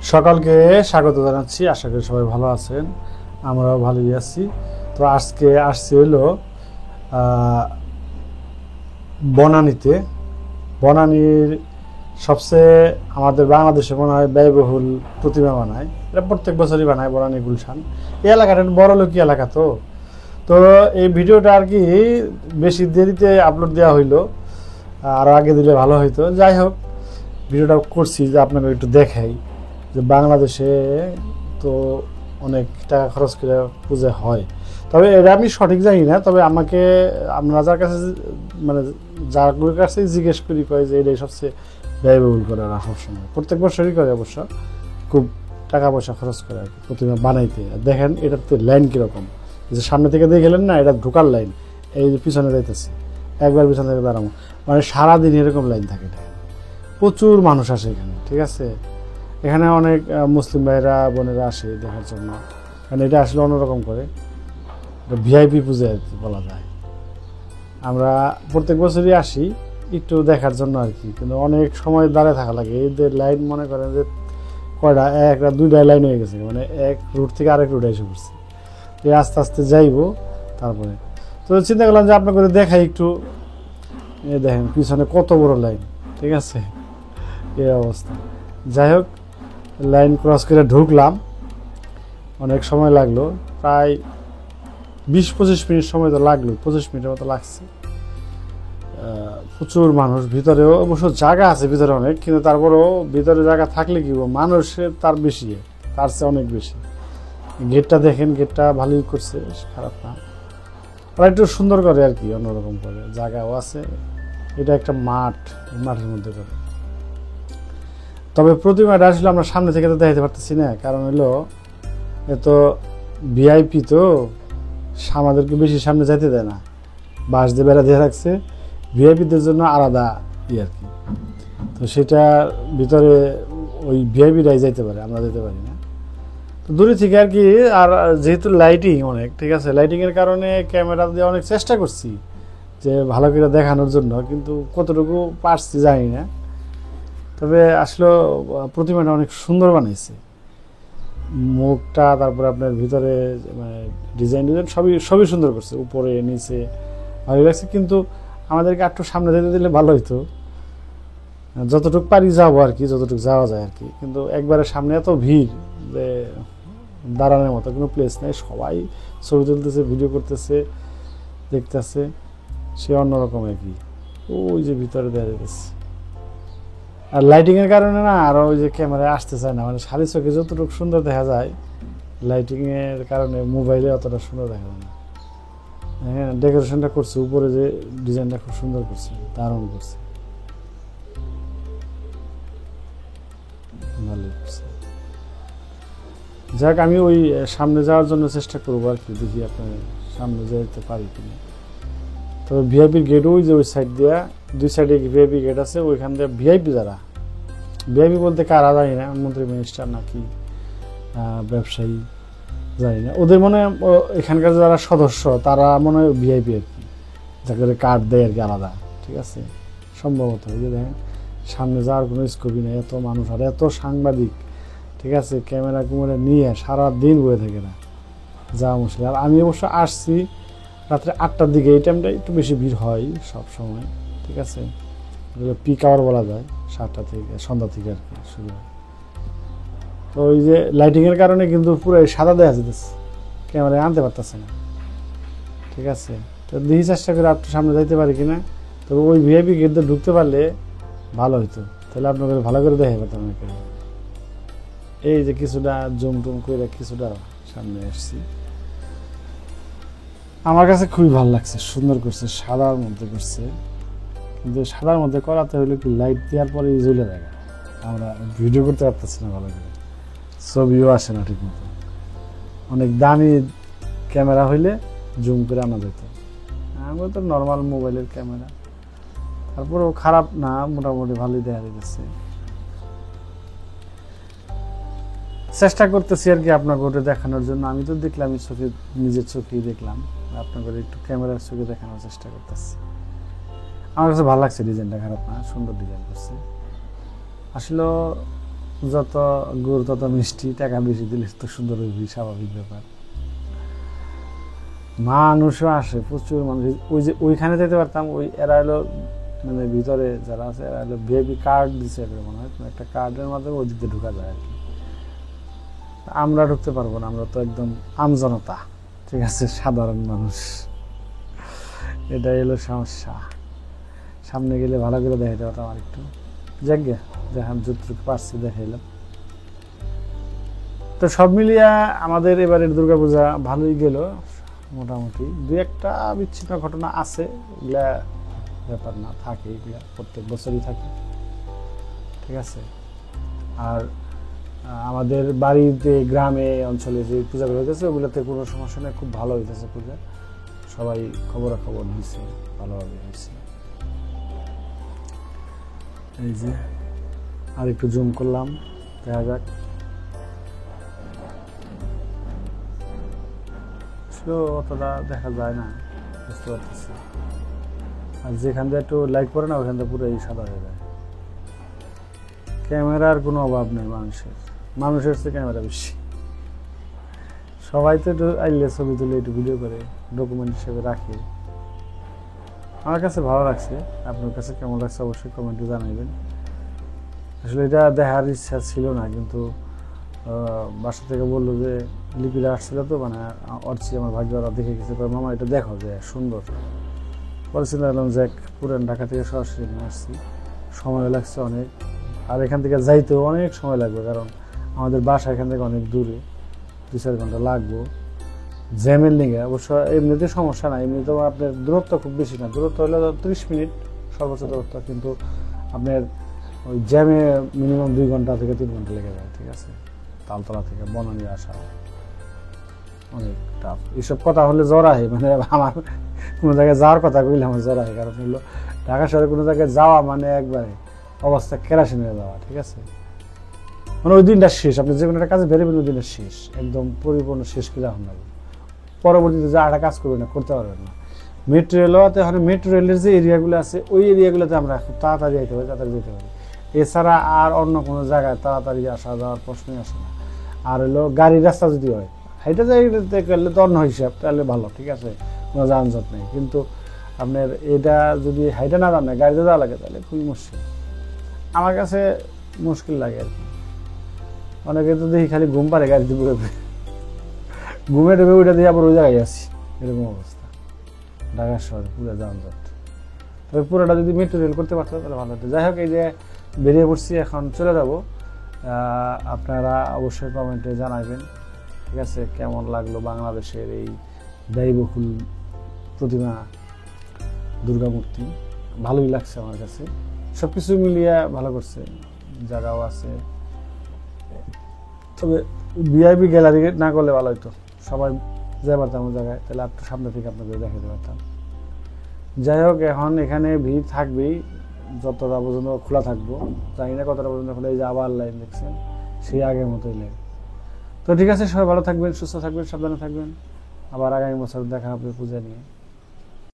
সকালকে স্বাগত জানাচ্ছি। আশা করি সবাই ভালো আছেন, আমরাও ভালোই আছি। তো আজকে আসছি হলো বনানীতে। বনানীর সবচেয়ে আমাদের বাংলাদেশে মনে হয় ব্যয়বহুল প্রতিমা বানায়, এটা প্রত্যেক বছরই বানায় বনানী গুলশান। এই এলাকাটা বড়লোকি এলাকা, তো তো এই ভিডিওটা আর কি বেশি দেরিতে আপলোড দেওয়া হইলো, আরও আগে দিলে ভালো হইতো। যাই হোক, ভিডিওটা করছি যে আপনাকে একটু দেখাই যে বাংলাদেশে তো অনেক টাকা খরচ করে পূজা হয়। তবে এটা আমি সঠিক জানি না, তবে আমাকে আমরা যার কাছে মানে যার কাছে জিজ্ঞেস করি কয় যে এটাই সবচেয়ে ব্যয়বহুল করে ওরা সবসময়, প্রত্যেক বছরই করে অবশ্য, খুব টাকা পয়সা খরচ করে আর কি প্রতিমা বানাইতে। দেখেন এটার তো লাইন কীরকম, যে সামনে থেকে দিয়ে গেলেন না, এটা ঢোকার লাইন, এই যে পিছনে যাইতেছে একবার পিছনে থেকে দাঁড়াবো, মানে সারাদিন এরকম লাইন থাকে। প্রচুর মানুষ আসে এখানে, ঠিক আছে। এখানে অনেক মুসলিম ভাইরা বোনেরা আসে দেখার জন্য, কারণ এটা আসলে অন্যরকম করে, ভিআইপি পূজা আর কি বলা যায়। আমরা প্রত্যেক বছরই আসি একটু দেখার জন্য আর কি, কিন্তু অনেক সময় দাঁড়ায় থাকা লাগে। এদের লাইন মনে করেন যে কয়টা, একটা দুইটা লাইন হয়ে গেছে, মানে এক রুট থেকে আরেক রুটে এসে পড়ছে। এই আস্তে আস্তে যাইবো তারপরে। তো চিন্তা করলাম যে আপনাকে দেখাই একটু। দেখেন পিছনে কত বড় লাইন, ঠিক আছে, এই অবস্থা। যাই হোক, লাইন ক্রস করে ঢুকলাম, অনেক সময় লাগলো, প্রায় 20-25 মিনিট সময় তো লাগলো, 25 মিনিটের মতো লাগছে। প্রচুর মানুষ, ভিতরেও অবশ্য জায়গা আছে ভিতরে অনেক, কিন্তু তারপরেও ভিতরে জায়গা থাকলে কি মানুষের তার বেশি, তার চেয়ে অনেক বেশি। গেটটা দেখেন, গেটটা ভালোই করছে, খারাপ না। ওরা একটু সুন্দর করে আর কি, অন্যরকম করে, জায়গাও আছে। এটা একটা মাঠ, মাঠের মধ্যে করে। তবে প্রতিমাটা আসলে আমরা সামনে থেকে তো দেখাতে পারতেছি না, কারণ হলো এত ভিআইপি, তো আমাদেরকে বেশি সামনে যাইতে দেয় না, বাঁশ দিয়ে বেড়া দিয়ে রাখছে ভিআইপিদের জন্য আলাদা আর কি। তো সেটা ভিতরে ওই ভিআইপিরাই যাইতে পারে, আমরা যেতে পারি না। তো দূরে থেকে আর কি। আর যেহেতু লাইটিং অনেক, ঠিক আছে, লাইটিংয়ের কারণে ক্যামেরা দিয়ে অনেক চেষ্টা করছি যে ভালো করে দেখানোর জন্য, কিন্তু কতটুকু পারছি জানি না। তবে আসলে প্রতিমাটা অনেক সুন্দর বানাইছে, মুখটা, তারপরে আপনার ভিতরে মানে ডিজাইন সবই সুন্দর করছে, উপরে নিচে ভালো লাগছে। কিন্তু আমাদেরকে একটু সামনে যেতে দিলে ভালো হইতো, যতটুকু পারি যাবো আর কি, যতটুকু যাওয়া যায় আর কি। কিন্তু একবারে সামনে এত ভিড় যে দাঁড়ানোর মতো কোনো প্লেস নেই, সবাই ছবি তুলতেছে, ভিডিও করতেছে, দেখতেছে, সে অন্যরকম আর কি। ওই যে ভিতরে দেখা যাচ্ছে, আর লাইটিংয়ের কারণে না, আর ওই যে ক্যামেরায় আসতে চায় না, মানে সারি চোখে যতটুকু সুন্দর দেখা যায়, লাইটিংয়ের কারণে মোবাইলে অতটা সুন্দর দেখা যায় না। হ্যাঁ, ডেকোরেশনটা করছে, উপরে যে ডিজাইনটা খুব সুন্দর করছে, দারুণ করছে, ভালো করছে। যাক, আমি ওই সামনে যাওয়ার জন্য চেষ্টা করবো আর কি, দেখি আপনার সামনে যেতে পারি কিনা। তবে ভিআইপির গেট ওই যে ওই সাইড দিয়া, দুই সাইডে ভিআইপি গেট আছে, ওইখান দিয়ে ভিআইপি যারা, ভিআইপি বলতে কারা জানি না, মন্ত্রী মিনিস্টার নাকি ব্যবসায়ী জানি না, ওদের মনে হয় এখানকার যারা সদস্য তারা মনে হয় ভিআইপি আর কি, যাকে কার্ড দেয় আর কি আলাদা, ঠিক আছে, সম্ভবত। ওই যে দেখেন সামনে যাওয়ার কোনো স্কোপই নেই, এত মানুষ আর এত সাংবাদিক, ঠিক আছে, ক্যামেরা কুমেরা নিয়ে সারাদিন বয়ে থাকে না, যাওয়া মুশকিল। আর আমি অবশ্য আসছি রাত্রে 8টার দিকে, এই টাইমটা একটু বেশি ভিড় হয় সব সময়, ঠিক আছে, পিক আওয়ার বলা যায়, 7টা থেকে সন্ধ্যা থেকে আর কি শুরু হয়। তো ওই যে লাইটিংয়ের কারণে কিন্তু পুরো সাদা দেখা যেতেছে, ক্যামেরায় আনতে পারতেছে না, ঠিক আছে। তো দেখি চেষ্টা করে একটু সামনে যাইতে পারি কিনা। তবে ওই ভিআইপি গেট দিয়ে ঢুকতে পারলে ভালো হইতো, তাহলে আপনাদের ভালো করে দেখা পেতাম। এই যে কিছুটা জুম টুম করে কিছুটা সামনে আসছি, আমার কাছে খুবই ভালো লাগছে, সুন্দর করছে, সাদার মধ্যে করছে। কিন্তু সাদার মধ্যে করাতে হলে কি লাইট দেওয়ার পরে জ্বলে দেখা, আমরা ভিডিও করতে পারতেছি না ভালো করে, ছবিও আসে না ঠিক মতো। অনেক দামি ক্যামেরা হইলে জুম করে আনা যেত, আমরা তো নর্মাল মোবাইলের ক্যামেরা, তারপরেও খারাপ না, মোটামুটি ভালোই দেখা যাচ্ছে। চেষ্টা করতেছি আর কি আপনাকে ওটা দেখানোর জন্য। আমি তো দেখলাম চোখে, নিজের চোখেই দেখলাম, আপনাকে একটু ক্যামেরার চোখে দেখানোর চেষ্টা করতেছি। আমার কাছে ভালো লাগছে ডিজাইনটা, খারাপ না, সুন্দর ডিজাইন করছে। আসলে যত গুড় তত মিষ্টি, টাকা বেশি দিলে তো সুন্দর হইবি, স্বাভাবিক ব্যাপার। মানুষও আসে, প্রচুর মানুষ। ওই যে ওইখানে যেতে পারতাম, ওই এরা হলো মানে ভিতরে যারা আছে এরা হলো ভিআইপি কার্ড দিছে মনে হয়, একটা কার্ডের মাধ্যমে ওই দিকে ঢোকা যায় আর কি। আমরা ঢুকতে পারবো না, আমরা তো একদম আমজনতা, ঠিক আছে, সাধারণ মানুষ। এটাই হলো সমস্যা। সামনে গেলে ভালো করে দেখাইতে পারতাম আর একটু, যাকে দেখান যতটুকু পারছি দেখাইলাম। তো সব মিলিয়া আমাদের এবারের দুর্গাপূজা ভালোই গেল মোটামুটি। দু একটা বিচ্ছিন্ন ঘটনা আছে, এগুলা ব্যাপার না, থাকে, এগুলা প্রত্যেক বছরই থাকে, ঠিক আছে। আর আমাদের বাড়িতে গ্রামে অঞ্চলে যে পূজাগুলো হইতেছে ওগুলোতে কোনো সমস্যা নেই, খুব ভালো হইতেছে পূজা, সবাই খবরাখবর দিচ্ছে, ভালোভাবে হয়েছে। এই যে আর একটু জুম করলাম, দেখা যাক। অতটা দেখা যায় না, বুঝতে পারতেছি। আর যেখান দিয়ে একটু লাইট পড়ে না ওখান থেকে পুরো সাদা হয়ে যায়। ক্যামেরার কোনো অভাব নেই মানুষের চেয়ে ক্যামেরা বেশি। সবাই তো একটু আইলে ছবি তুলে একটু ভিডিও করে ডকুমেন্ট হিসেবে রাখে। আমার কাছে ভালো লাগছে, আপনার কাছে কেমন লাগছে অবশ্যই কমেন্টে জানাবেন। আসলে এটা দেখার ইচ্ছা ছিল না, কিন্তু বাসা থেকে বললো যে লিপিরা আসছিল, তো মানে অর্চি আমার ভাগ্য ওরা দেখে গেছে, মামা এটা দেখো যে সুন্দর। পরে চিন্তা করলাম যে পুরান ঢাকা থেকে সরাসরি নিয়ে আসছি, সময় লাগছে অনেক, আর এখান থেকে যাইতেও অনেক সময় লাগবে, কারণ আমাদের বাসা এখান থেকে অনেক দূরে, 2-4 ঘন্টা লাগবো জ্যামের লিগে। অবশ্য এমনিতে সমস্যা না, এমনিতেও আপনার দূরত্ব খুব বেশি না, দূরত্ব হলে 30 মিনিট সর্বোচ্চ দূরত্ব, কিন্তু আপনার ওই জ্যামে মিনিমাম 2 ঘন্টা থেকে 3 ঘন্টা লেগে যায়, ঠিক আছে। তালতলা থেকে বনানী আসা অনেক টাফ। এইসব কথা হলে জ্বর আহে, মানে আমার কোনো জায়গায় যাওয়ার কথা কইলে আমার জ্বর আহে, কারণ হলো ঢাকা শহরে কোনো জায়গায় যাওয়া মানে একবারে অবস্থা কেরাসিন হয়ে যাওয়া, ঠিক আছে। মানে ওই দিনটা শেষ, আপনি যে কোনো একটা কাজে বেরোবেন ওই দিনটা শেষ, একদম পরিপূর্ণ শেষ করে এখন লাগবে। পরবর্তীতে যা একটা কাজ করবেন না, করতে পারবেন না। মেট্রো রেল হওয়াতে এখন মেট্রো রেলের যে এরিয়াগুলো আছে ওই এরিয়াগুলোতে আমরা খুব তাড়াতাড়ি যেতে পারি, তাড়াতাড়ি যেতে পারি। এছাড়া আর অন্য কোনো জায়গায় তাড়াতাড়ি আসা যাওয়ার প্রশ্নই আসে না। আর হলো গাড়ির রাস্তা যদি হয়, হাইটা জায়গাতে করলে তো অন্য হিসাব, তাহলে ভালো, ঠিক আছে, কোনো যানজট নেই। কিন্তু আপনার এটা যদি হাইটা না জানে গাড়িতে যাওয়া লাগে, তাহলে খুবই মুশকিল। আমার কাছে মুশকিল লাগে আর কি। অনেকে তো দেখি খালি ঘুম পারে গাড়িতে পুরো, ঘুমে ডুবে ওইটা দিয়ে আবার ওই জায়গায় আসি, এরকম অবস্থা ঢাকা শহরে পুরো যানজট। তবে পুরোটা যদি মেট্রো রেল করতে পারতো তাহলে ভালো হতো। যাই হোক, এই যে বেরিয়ে পড়ছি, এখন চলে যাব। আপনারা অবশ্যই কমেন্টে জানাবেন, ঠিক আছে, কেমন লাগলো বাংলাদেশের এই ব্যয়বহুল প্রতিমা দুর্গামূর্তি। ভালোই লাগছে আমার কাছে, সব কিছু মিলিয়ে ভালো করছে, জায়গাও আছে। তবে ভিআইপি গ্যালারি না করলে ভালো হতো, সবাই যেতে পারতাম ওই জায়গায়, তাহলে একটু সামনে থেকে আপনাদের দেখাতে পারতাম। যাই হোক, এখন এখানে ভিড় থাকবেই যতটা পর্যন্ত খোলা থাকবো, জানি না কতটা পর্যন্ত খোলা। এই যে আবার লাইন দেখছেন, সেই আগের মতোই লাইন। তো ঠিক আছে, সবাই ভালো থাকবেন, সুস্থ থাকবেন, সাবধানে থাকবেন। আবার আগামী বছর দেখা হবে পূজা নিয়ে।